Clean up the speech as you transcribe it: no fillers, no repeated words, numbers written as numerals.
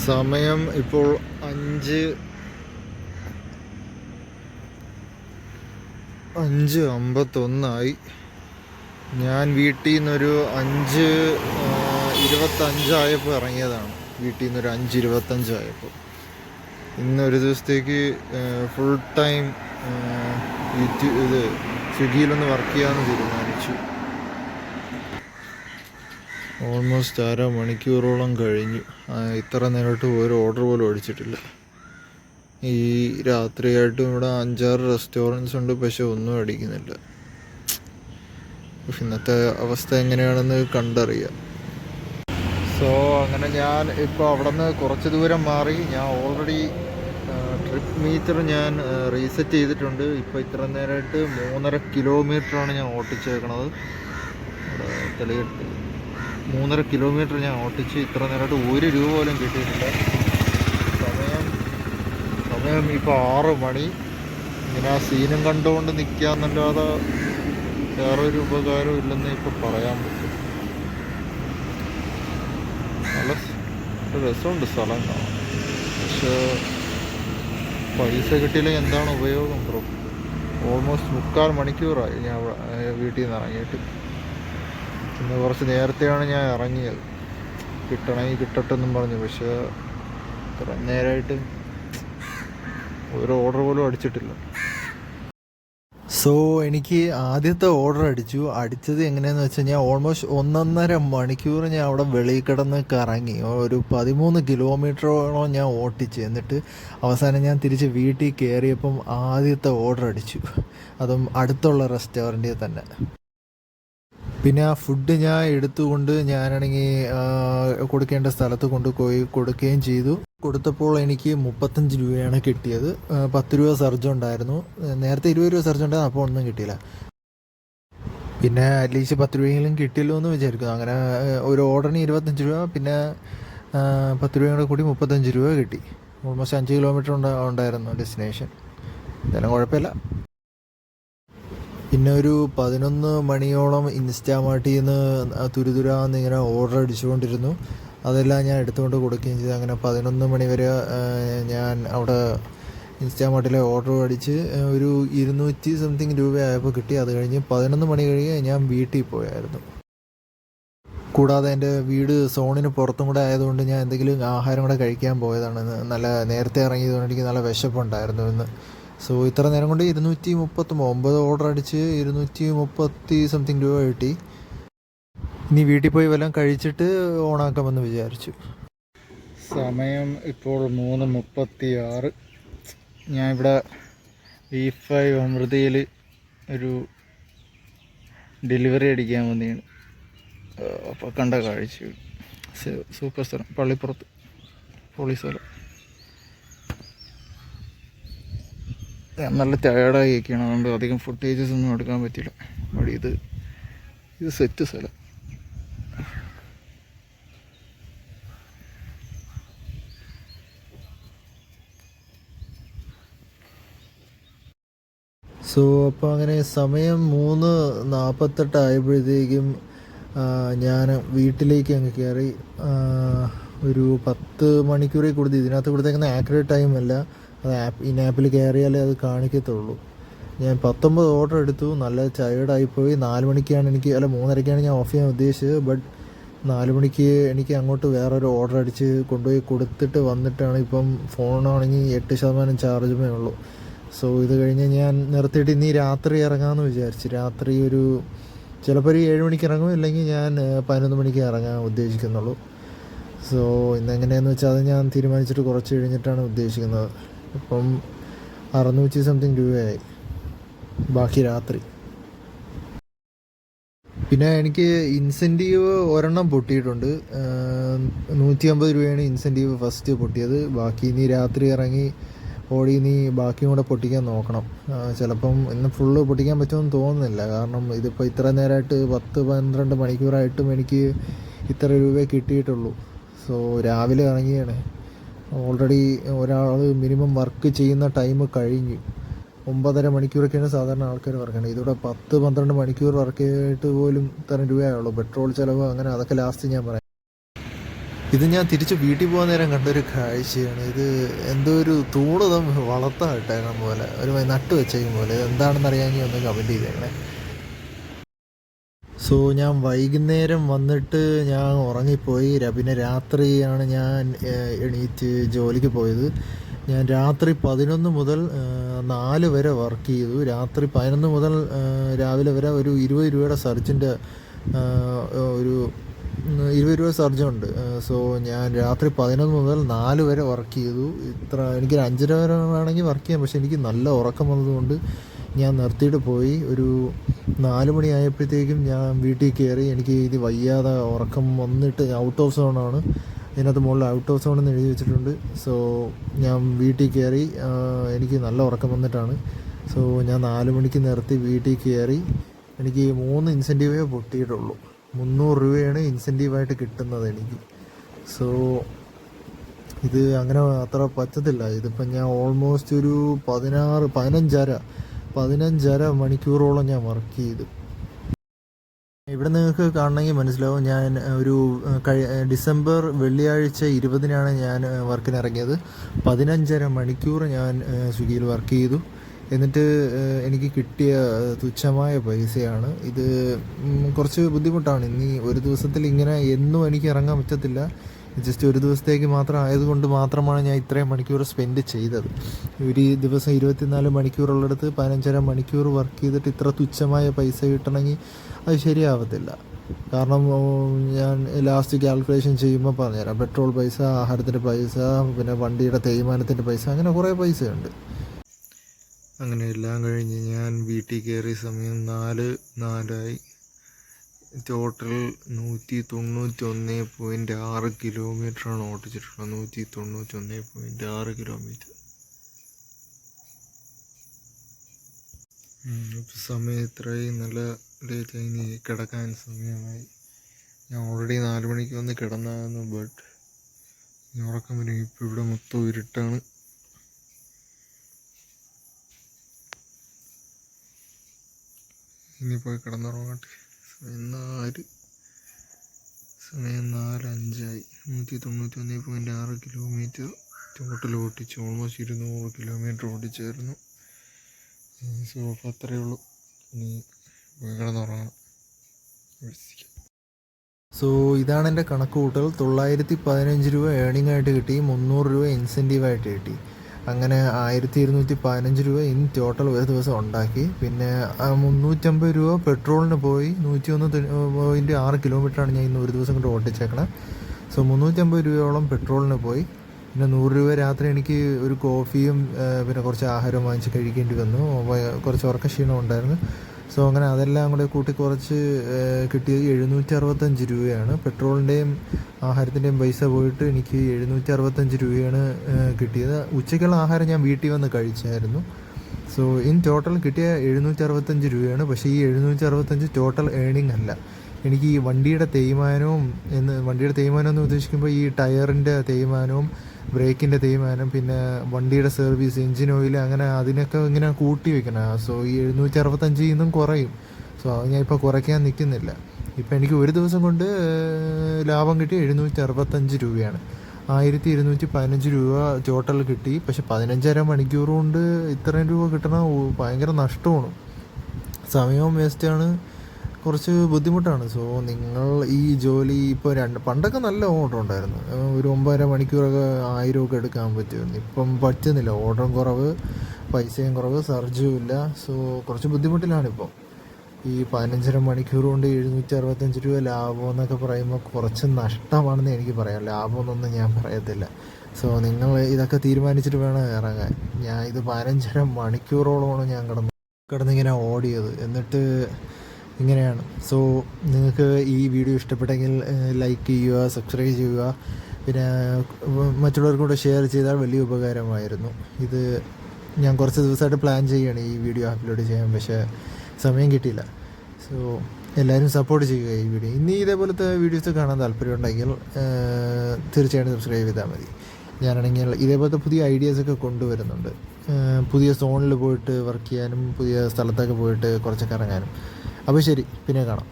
സമയം ഇപ്പോൾ 5:51 ഞാൻ വീട്ടിൽ നിന്നൊരു 5:25 ഇറങ്ങിയതാണ്. വീട്ടിൽ നിന്നൊരു 5:25 ഇന്നൊരു ദിവസത്തേക്ക് ഫുൾ ടൈം സ്വിഗ്ഗിയിലൊന്ന് വർക്ക് ചെയ്യാമെന്ന് തീരുമാനിച്ചു. ഓൾമോസ്റ്റ് 1/2 മണിക്കൂറോളം കഴിഞ്ഞു. ഇത്ര നേരമായിട്ട് ഒരു ഓർഡർ പോലും അടിച്ചിട്ടില്ല. ഈ രാത്രിയായിട്ടും ഇവിടെ 5-6 റെസ്റ്റോറൻറ്റ്സ് ഉണ്ട്, പക്ഷെ ഒന്നും അടിക്കുന്നില്ല. ഇന്നത്തെ അവസ്ഥ എങ്ങനെയാണെന്ന് കണ്ടറിയാം. സോ അങ്ങനെ ഞാൻ ഇപ്പോൾ അവിടെ നിന്ന് കുറച്ച് ദൂരം മാറി. ഞാൻ ഓൾറെഡി ട്രിപ്പ് മീറ്റർ ഞാൻ റീസെറ്റ് ചെയ്തിട്ടുണ്ട്. ഇപ്പോൾ ഇത്ര നേരമായിട്ട് 3.5 കിലോമീറ്ററാണ് ഞാൻ ഓട്ടിച്ചേക്കണത്. തെളിയിട്ട് 3.5 കിലോമീറ്റർ ഞാൻ ഓട്ടിച്ച് ഇത്ര നേരമായിട്ട് 1 രൂപ പോലും കിട്ടിയിട്ടില്ല. സമയം ഇപ്പോൾ 6 മണി. ഇങ്ങനെ ആ സീനും കണ്ടുകൊണ്ട് നിൽക്കാമെന്നല്ലാതെ വേറൊരു ഉപകാരവും ഇല്ലെന്ന് ഇപ്പോൾ പറയാൻ പറ്റും. നല്ല രസമുണ്ട് സ്ഥലം കാണാൻ, പക്ഷേ പൈസ കിട്ടിയില്ലെങ്കിൽ എന്താണ് ഉപയോഗം ബ്രോ? ഓൾമോസ്റ്റ് 3/4 മണിക്കൂറായി ഞാൻ വീട്ടിൽ നിന്ന് ഇറങ്ങിയിട്ട്. ഇന്ന് കുറച്ച് നേരത്തെയാണ് ഞാൻ ഇറങ്ങിയത്. കിട്ടണമെങ്കിൽ കിട്ടട്ടെ എന്നും പറഞ്ഞു. പക്ഷേ ഇത്ര നേരമായിട്ട് ഒരു ഓർഡർ പോലും അടിച്ചിട്ടില്ല. സോ എനിക്ക് ആദ്യത്തെ ഓർഡർ അടിച്ചത് എങ്ങനെയാണെന്ന് വെച്ചാൽ, ഞാൻ ഓൾമോസ്റ്റ് 1.5 മണിക്കൂർ ഞാൻ അവിടെ വെളിയിൽ കിടന്ന് കറങ്ങി. ഒരു 13 കിലോമീറ്ററോളം ഞാൻ ഓട്ടിച്ച്. എന്നിട്ട് അവസാനം ഞാൻ തിരിച്ച് വീട്ടിൽ കയറിയപ്പം ആദ്യത്തെ ഓർഡർ അടിച്ചു. അതും അടുത്തുള്ള റെസ്റ്റോറൻറ്റിൽ തന്നെ. പിന്നെ ആ ഫുഡ് ഞാൻ എടുത്തുകൊണ്ട് ഞാനാണെങ്കിൽ കൊടുക്കേണ്ട സ്ഥലത്ത് കൊണ്ടുപോയി കൊടുക്കുകയും ചെയ്തു. കൊടുത്തപ്പോൾ എനിക്ക് 35 രൂപയാണ് കിട്ടിയത്. 10 രൂപ സർജ് ഉണ്ടായിരുന്നു. നേരത്തെ 20 രൂപ സർജ് ഉണ്ടായിരുന്നു, അപ്പോൾ ഒന്നും കിട്ടിയില്ല. പിന്നെ അറ്റ്ലീസ്റ്റ് 10 രൂപയെങ്കിലും കിട്ടിയല്ലോ എന്ന് വിചാരിക്കുന്നു. അങ്ങനെ ഒരു ഓർഡറിന് 25 രൂപ, പിന്നെ 10 രൂപയും കൂടെ കൂടി 35 രൂപ കിട്ടി. ഓൾമോസ്റ്റ് 5 കിലോമീറ്റർ ഉണ്ടായിരുന്നു ഡെസ്റ്റിനേഷൻ. ഇതെല്ലാം കുഴപ്പമില്ല. പിന്നെ ഒരു 11 മണിയോളം ഇൻസ്റ്റാമാർട്ടിൽ നിന്ന് തുരുതുരാന്ന് ഇങ്ങനെ ഓർഡർ അടിച്ചുകൊണ്ടിരുന്നു. അതെല്ലാം ഞാൻ എടുത്തുകൊണ്ട് കൊടുക്കുകയും ചെയ്തു. അങ്ങനെ 11 മണി വരെ ഞാൻ അവിടെ ഇൻസ്റ്റാമാർട്ടിലെ ഓർഡർ അടിച്ച് ഒരു 200 സംതിങ് രൂപയായപ്പോൾ കിട്ടി. അത് കഴിഞ്ഞ് 11 മണി കഴിഞ്ഞ് ഞാൻ വീട്ടിൽ പോയായിരുന്നു. കൂടാതെ എൻ്റെ വീട് സോണിന് പുറത്തും കൂടെ ആയതുകൊണ്ട് ഞാൻ എന്തെങ്കിലും ആഹാരം കൂടെ കഴിക്കാൻ പോയതാണ്. നല്ല നേരത്തെ ഇറങ്ങിയതുകൊണ്ട് എനിക്ക് നല്ല വിശപ്പുണ്ടായിരുന്നു ഇന്ന്. സോ ഇത്ര നേരം കൊണ്ട് 239 ഓർഡർ അടിച്ച് 230 സംതിങ് രൂപ കിട്ടി. ഇനി വീട്ടിൽ പോയി വല്ലതും കഴിച്ചിട്ട് ഓണാക്കാമെന്ന് വിചാരിച്ചു. സമയം ഇപ്പോൾ 3:36. ഞാൻ ഇവിടെ V5 അമൃതയിൽ ഒരു ഡെലിവറി അടിക്കാൻ വന്നതാണ്. അപ്പോൾ കണ്ട കാഴ്ച സൂപ്പർ സ്ഥലം, പള്ളിപ്പുറത്ത് പൊളി സ്ഥലം. ഞാൻ നല്ല ടയേർഡായിരിക്കുകയാണ്, അതുകൊണ്ട് അധികം ഫുട്ടേജസ് ഒന്നും എടുക്കാൻ പറ്റില്ല. അവിടെ ഇത് സെറ്റ് സ്ഥലം. സോ അപ്പോൾ അങ്ങനെ സമയം 3:48 ആയപ്പോഴത്തേക്കും ഞാൻ വീട്ടിലേക്ക് അങ്ങ് കയറി. ഒരു 10 മണിക്കൂറിൽ കൂടുതൽ ഇതിനകത്ത് കൊടുത്തേക്കുന്ന ആക്യുറേറ്റ് ടൈം അല്ല, അത് ഈ ആപ്പിൽ കയറിയാലേ അത് കാണിക്കത്തുള്ളൂ. ഞാൻ 19 ഓർഡർ എടുത്തു. നല്ല ടയേർഡായിപ്പോയി. 4 മണിക്കാണ് 3:30 ഞാൻ ഓഫ് ചെയ്യാൻ ഉദ്ദേശിച്ചത്. ബട്ട് 4 മണിക്ക് എനിക്ക് അങ്ങോട്ട് വേറൊരു ഓർഡർ അടിച്ച് കൊണ്ടുപോയി കൊടുത്തിട്ട് വന്നിട്ടാണ്. ഇപ്പം ഫോണാണെങ്കിൽ 8% ചാർജുമേ ഉള്ളൂ. സോ ഇത് കഴിഞ്ഞ് ഞാൻ നിർത്തിയിട്ട് ഇനി രാത്രി ഇറങ്ങാമെന്ന് വിചാരിച്ചു. രാത്രി ചിലപ്പോൾ ഒരു 7 മണിക്ക് ഇറങ്ങും, ഇല്ലെങ്കിൽ ഞാൻ 11 മണിക്ക് ഇറങ്ങാൻ ഉദ്ദേശിക്കുന്നുള്ളൂ. സോ ഇന്നെങ്ങനെയാണെന്ന് വെച്ചാൽ അത് ഞാൻ തീരുമാനിച്ചിട്ട് കുറച്ച് കഴിഞ്ഞിട്ടാണ് ഉദ്ദേശിക്കുന്നത്. ഇപ്പം 600 സംതിങ് രൂപയായി, ബാക്കി രാത്രി. പിന്നെ എനിക്ക് ഇൻസെൻറ്റീവ് ഒരെണ്ണം പൊട്ടിയിട്ടുണ്ട്. 150 രൂപയാണ് ഇൻസെൻറ്റീവ് ഫസ്റ്റ് പൊട്ടിയത്. ബാക്കി ഇനി രാത്രി ഇറങ്ങി ഓടി ഇനി ബാക്കിയും കൂടെ പൊട്ടിക്കാൻ നോക്കണം. ചിലപ്പം ഇന്ന് ഫുള്ള് പൊട്ടിക്കാൻ പറ്റുമെന്ന് തോന്നുന്നില്ല. കാരണം ഇതിപ്പോൾ ഇത്ര നേരമായിട്ട് 10-12 മണിക്കൂറായിട്ടും എനിക്ക് ഇത്ര രൂപ കിട്ടിയിട്ടുള്ളൂ. സോ രാവിലെ ഇറങ്ങിയാണ്. ഓൾറെഡി ഒരാൾ മിനിമം വർക്ക് ചെയ്യുന്ന ടൈം കഴിഞ്ഞു. 9.5 മണിക്കൂറൊക്കെയാണ് സാധാരണ ആൾക്കാർ വർക്ക് ചെയ്യുന്നത്. ഇതിവിടെ 10-12 മണിക്കൂർ വർക്ക് ചെയ്തിട്ട് പോലും ഇത്ര രൂപയായുള്ളൂ. പെട്രോൾ ചിലവ് അങ്ങനെ അതൊക്കെ ലാസ്റ്റ് ഞാൻ പറയാം. ഇത് ഞാൻ തിരിച്ച് വീട്ടിൽ പോകാൻ നേരം കണ്ടൊരു കാഴ്ചയാണ്. ഇത് എന്തോ ഒരു തൂണ് വളർത്താൻ ഇട്ടേക്കണം പോലെ, ഒരു നട്ട് വെച്ചേക്കും പോലെ. എന്താണെന്ന് അറിയാമെങ്കിൽ ഒന്ന് കമൻറ്റ് ചെയ്തേക്കണേ. സോ ഞാൻ വൈകുന്നേരം വന്നിട്ട് ഞാൻ ഉറങ്ങിപ്പോയി. പിന്നെ രാത്രിയാണ് ഞാൻ എണീറ്റ് ജോലിക്ക് പോയത്. ഞാൻ രാത്രി 11 മുതൽ 4 വരെ വർക്ക് ചെയ്തു. രാത്രി 11 മുതൽ രാവിലെ വരെ ഒരു 20 രൂപയുടെ സർജിൻ്റെ ഒരു 20 രൂപ സർജുണ്ട്. സോ ഞാൻ രാത്രി 11 മുതൽ 4 വരെ വർക്ക് ചെയ്തു. എനിക്കൊരു 5:30 വരെ വേണമെങ്കിൽ വർക്ക് ചെയ്യാം, പക്ഷേ എനിക്ക് നല്ല ഉറക്കം വന്നതുകൊണ്ട് ഞാൻ നിർത്തിയിട്ട് പോയി. ഒരു 4 മണിയായപ്പോഴത്തേക്കും ഞാൻ വീട്ടിൽ കയറി. എനിക്ക് ഇത് വയ്യാതെ ഉറക്കം വന്നിട്ട് ഔട്ട് ഓഫ് സോണാണ്. ഇതിനകത്ത് മുകളിൽ ഔട്ട് ഓഫ് സോൺ എന്ന് എഴുതി വെച്ചിട്ടുണ്ട്. സോ ഞാൻ വീട്ടിൽ കയറി. എനിക്ക് നല്ല ഉറക്കം വന്നിട്ടാണ്. സോ ഞാൻ 4 മണിക്ക് നിർത്തി വീട്ടിൽ കയറി. എനിക്ക് 3 ഇൻസെൻറ്റീവേ പൊട്ടിയിട്ടുള്ളൂ. 300 രൂപയാണ് ഇൻസെൻറ്റീവായിട്ട് കിട്ടുന്നത് എനിക്ക്. സോ ഇത് അങ്ങനെ അത്ര പറ്റത്തില്ല. ഇതിപ്പം ഞാൻ ഓൾമോസ്റ്റ് ഒരു 15 മണിക്കൂറോളം ഞാൻ വർക്ക് ചെയ്തു. ഇവിടെ നിങ്ങൾക്ക് കാണണമെങ്കിൽ മനസ്സിലാവും. ഞാൻ ഒരു ഡിസംബർ വെള്ളിയാഴ്ച 20-നാണ് ഞാൻ വർക്കിന് ഇറങ്ങിയത്. 15.5 മണിക്കൂർ ഞാൻ സ്വിഗ്ഗിയിൽ വർക്ക് ചെയ്തു. എന്നിട്ട് എനിക്ക് കിട്ടിയ തുച്ഛമായ പൈസയാണ്. ഇത് കുറച്ച് ബുദ്ധിമുട്ടാണ്. ഇനി ഒരു ദിവസത്തിൽ ഇങ്ങനെ എന്നും എനിക്ക് ഇറങ്ങാൻ പറ്റത്തില്ല. ജസ്റ്റ് ഒരു ദിവസത്തേക്ക് മാത്രം ആയതുകൊണ്ട് മാത്രമാണ് ഞാൻ ഇത്രയും മണിക്കൂർ സ്പെൻഡ് ചെയ്തത്. ഒരു ദിവസം 24 മണിക്കൂറുള്ളിടത്ത് 15.5 മണിക്കൂർ വർക്ക് ചെയ്തിട്ട് ഇത്ര തുച്ഛമായ പൈസ കിട്ടണമെങ്കിൽ അത് ശരിയാവത്തില്ല. കാരണം ഞാൻ ലാസ്റ്റ് കാൽക്കുലേഷൻ ചെയ്യുമ്പോൾ പറഞ്ഞുതരാം. പെട്രോൾ പൈസ, ആഹാരത്തിൻ്റെ പൈസ, പിന്നെ വണ്ടിയുടെ തേയ്മാനത്തിൻ്റെ പൈസ, അങ്ങനെ കുറേ പൈസയുണ്ട്. അങ്ങനെ എല്ലാം കഴിഞ്ഞ് ഞാൻ വീട്ടിൽ കയറിയ സമയം 4:04 ടോട്ടൽ 191.6 കിലോമീറ്ററാണ് ഓടിച്ചിട്ടുള്ളത്. 191.6 കിലോമീറ്റർ. ഇപ്പം സമയം ഇത്രയും നല്ല ലേറ്റായി. ഇനി കിടക്കാൻ സമയമായി. ഞാൻ ഓൾറെഡി 4 മണിക്ക് വന്ന് കിടന്നായിരുന്നു. ബട്ട് ഇനി ഉറക്കം വരും. ഇപ്പോൾ ഇവിടെ മൊത്തം ഇരുട്ടാണ്. ഇനി പോയി കിടന്നുറങ്ങട്ടെ. സമയം 4:05. 191.6 കിലോമീറ്റർ ടോട്ടൽ ഓടിച്ചു. ഓൾമോസ്റ്റ് 200 കിലോമീറ്റർ ഓടിച്ചായിരുന്നു. സോ അപ്പോൾ അത്രയേ ഉള്ളൂ. ഇനി പോയി കിടന്നുറങ്ങണം. സോ ഇതാണ് എൻ്റെ കണക്ക് കൂട്ടൽ. 915 രൂപ ഏണിംഗ് ആയിട്ട് കിട്ടി. 300 രൂപ ഇൻസെൻറ്റീവായിട്ട് കിട്ടി. അങ്ങനെ 1215 രൂപ ഇൻ ടോട്ടൽ ഒരു ദിവസം ഉണ്ടാക്കി. പിന്നെ 350 രൂപ പെട്രോളിന് പോയി. 101.6 കിലോമീറ്ററാണ് ഞാൻ ഇന്ന് ഒരു ദിവസം കൊണ്ട് ഓട്ടിച്ചേക്കണേ. സോ 350 രൂപയോളം പെട്രോളിന് പോയി. പിന്നെ 100 രൂപ രാത്രി എനിക്ക് ഒരു കോഫിയും പിന്നെ കുറച്ച് ആഹാരവും വാങ്ങിച്ച് കഴിക്കേണ്ടി വന്നു. കുറച്ച് ഉറക്കക്ഷീണം ഉണ്ടായിരുന്നു. സോ അങ്ങനെ അതെല്ലാം കൂടെ കൂട്ടി കുറച്ച് കിട്ടിയത് 765 രൂപയാണ്. പെട്രോളിൻ്റെയും ആഹാരത്തിൻ്റെയും പൈസ പോയിട്ട് എനിക്ക് 765 രൂപയാണ് കിട്ടിയത്. ഉച്ചയ്ക്കുള്ള ആഹാരം ഞാൻ വീട്ടിൽ വന്ന് കഴിച്ചായിരുന്നു. സോ ഇൻ ടോട്ടൽ കിട്ടിയ 765 രൂപയാണ്. പക്ഷേ ഈ 765 ടോട്ടൽ ഏണിംഗ് അല്ല. എനിക്ക് ഈ വണ്ടിയുടെ തേയ്മാനവും എന്ന് ഉദ്ദേശിക്കുമ്പോൾ ഈ ടയറിൻ്റെ തേയ്മാനവും ബ്രേക്കിൻ്റെ തേയ്മാനം, പിന്നെ വണ്ടിയുടെ സർവീസ്, എൻജിൻ ഓയിൽ, അങ്ങനെ അതിനൊക്കെ ഇങ്ങനെ കൂട്ടി വെക്കണം. സോ ഈ 765 നിന്നും കുറയും. സോ അത് ഞാൻ ഇപ്പോൾ കുറയ്ക്കാൻ നിൽക്കുന്നില്ല. ഇപ്പം എനിക്ക് ഒരു ദിവസം കൊണ്ട് ലാഭം കിട്ടി 765 രൂപയാണ്. 1215 രൂപ ടോട്ടൽ കിട്ടി. പക്ഷെ 15.5 മണിക്കൂർ കൊണ്ട് ഇത്രയും രൂപ കിട്ടണ ഭയങ്കര നഷ്ടമാണ്. സമയവും വേസ്റ്റാണ്, കുറച്ച് ബുദ്ധിമുട്ടാണ്. സോ നിങ്ങൾ ഈ ജോലി ഇപ്പോൾ പണ്ടൊക്കെ നല്ല ഓർഡർ ഉണ്ടായിരുന്നു. ഒരു 9.5 മണിക്കൂറൊക്കെ 1000 ഒക്കെ എടുക്കാൻ പറ്റുമായിരുന്നു. ഇപ്പം പറ്റുന്നില്ല. ഓർഡറും കുറവ്, പൈസയും കുറവ്, സർജും ഇല്ല. സോ കുറച്ച് ബുദ്ധിമുട്ടിലാണിപ്പോൾ. ഈ 15.5 മണിക്കൂർ കൊണ്ട് 765 രൂപ ലാഭം എന്നൊക്കെ പറയുമ്പോൾ കുറച്ച് നഷ്ടമാണെന്ന് എനിക്ക് പറയാം. ലാഭമൊന്നും ഞാൻ പറയത്തില്ല. സോ നിങ്ങൾ ഇതൊക്കെ തീരുമാനിച്ചിട്ട് വേണം ഇറങ്ങാൻ. ഞാൻ ഇത് 15.5 മണിക്കൂറോളമാണ് ഞാൻ കിടന്നിങ്ങനെ ഓടിയത്. എന്നിട്ട് ഇങ്ങനെയാണ്. സോ നിങ്ങൾക്ക് ഈ വീഡിയോ ഇഷ്ടപ്പെട്ടെങ്കിൽ ലൈക്ക് ചെയ്യുക, സബ്സ്ക്രൈബ് ചെയ്യുക, പിന്നെ മറ്റുള്ളവർക്കും കൂടെ ഷെയർ ചെയ്താൽ വലിയ ഉപകാരമായിരുന്നു. ഇത് ഞാൻ കുറച്ച് ദിവസമായിട്ട് പ്ലാൻ ചെയ്യുകയാണ് ഈ വീഡിയോ അപ്ലോഡ് ചെയ്യാൻ, പക്ഷേ സമയം കിട്ടിയില്ല. സോ എല്ലാവരും സപ്പോർട്ട് ചെയ്യുക ഈ വീഡിയോ. ഇനി ഇതേപോലത്തെ വീഡിയോസ് കാണാൻ താല്പര്യമുണ്ടെങ്കിൽ തീർച്ചയായിട്ടും സബ്സ്ക്രൈബ് ചെയ്താൽ മതി. ഞാനാണെങ്കിൽ ഇതേപോലത്തെ പുതിയ ഐഡിയാസൊക്കെ കൊണ്ടുവരുന്നുണ്ട്. പുതിയ സോണിൽ പോയിട്ട് വർക്ക് ചെയ്യാനും പുതിയ സ്ഥലത്തൊക്കെ പോയിട്ട് കുറച്ചൊക്കെ ഇറങ്ങാനും. അപ്പോൾ ശരി, പിന്നെ കാണാം.